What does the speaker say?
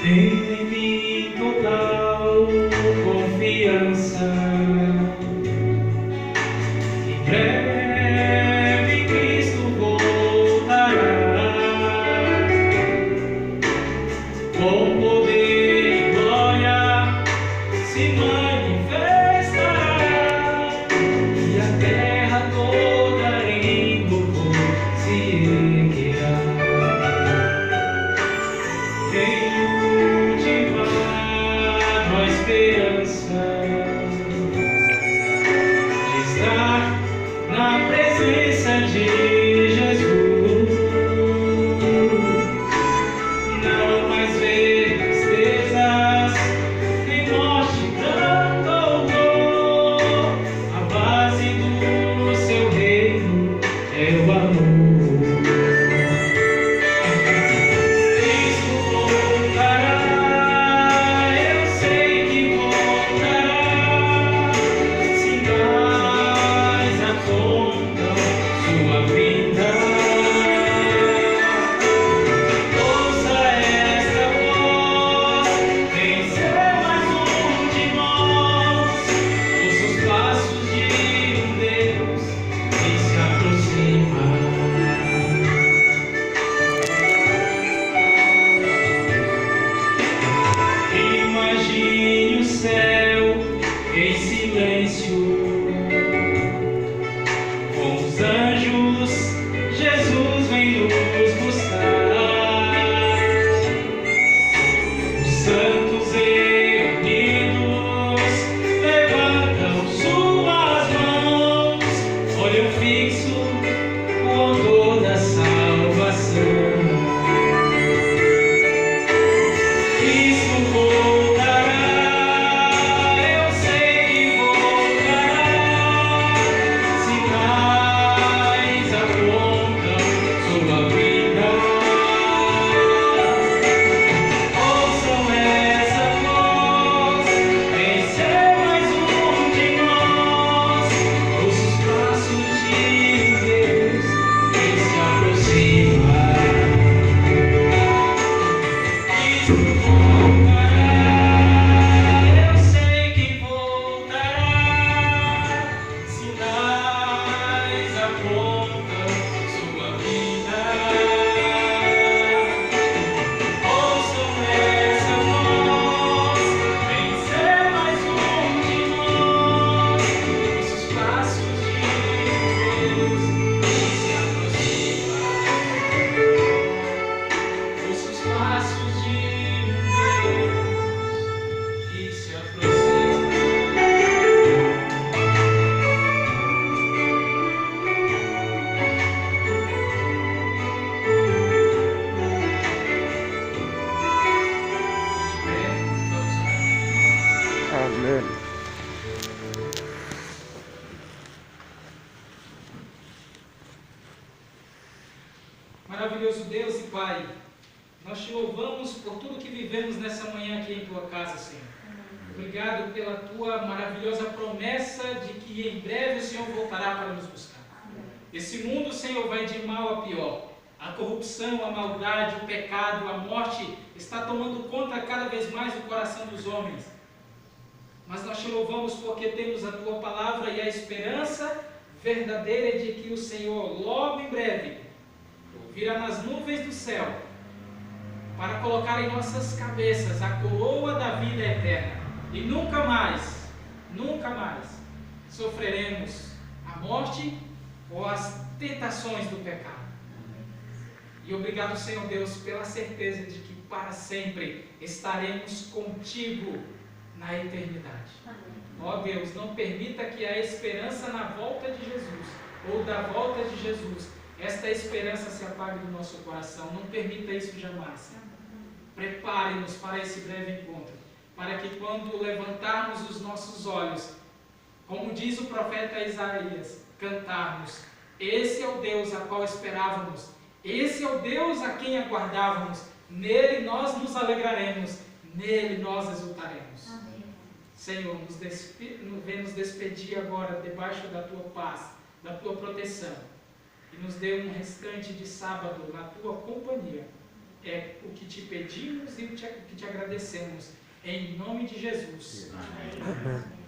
Tenho em mim total confiança. Em breve Cristo voltará, com poder e glória se manifestará, e a terra toda em louvor se erguerá. Tenho cultivado a esperança de estar na presença de Jesus, não mais ver tristezas nem morte, pranto ou dor. A base do seu reino é o amor. Cristo voltará, eu sei que voltará. Sinais apontam sua vinda. Ouça esta voz, vem ser mais um de nós. Ouça os passos de um Deus que se aproxima. Imagine o céu em silêncio, com os anjos, Jesus vem nos buscar. Os santos reunidos levantam suas mãos, olham fixo o autor da salvação. Cristo voltará, eu sei que voltará. Sinais apontam sua vinda. Ouçam essa voz, vem ser mais um de nós. Ouça os passos de Deus que se aproxima. Cristo voltará, eu sei que voltará. Sinais apontam sua vinda. Ouçam essa voz, vem ser mais um de nós. Ouça os passos de Deus que se aproxima. Ouça os passos de Deus que se aproxima. De pé, vamos orar. Amém. Maravilhoso Deus e Pai, nós te louvamos por tudo que vivemos nessa manhã aqui em tua casa, Senhor. Obrigado pela tua maravilhosa promessa de que em breve o Senhor voltará para nos buscar. Esse mundo, Senhor, vai de mal a pior. A corrupção, a maldade, o pecado, a morte está tomando conta cada vez mais do coração dos homens. Mas nós te louvamos porque temos a tua palavra e a esperança verdadeira de que o Senhor logo em breve virá nas nuvens do céu para colocar em nossas cabeças a coroa da vida eterna e nunca mais sofreremos a morte ou as tentações do pecado. E obrigado, Senhor Deus, pela certeza de que para sempre estaremos contigo na eternidade. Ó Deus, não permita que a esperança na volta de Jesus ou da volta de Jesus, esta esperança se apague do nosso coração. Não permita isso jamais. Prepare-nos para esse breve encontro, para que quando levantarmos os nossos olhos, como diz o profeta Isaías, cantarmos: esse é o Deus a qual esperávamos, esse é o Deus a quem aguardávamos, nele nós nos alegraremos, nele nós exultaremos. Amém. Senhor, vem nos despedir agora debaixo da tua paz, da tua proteção, e nos dê um restante de sábado na tua companhia. É o que te pedimos e o que te agradecemos. Em nome de Jesus. Amém.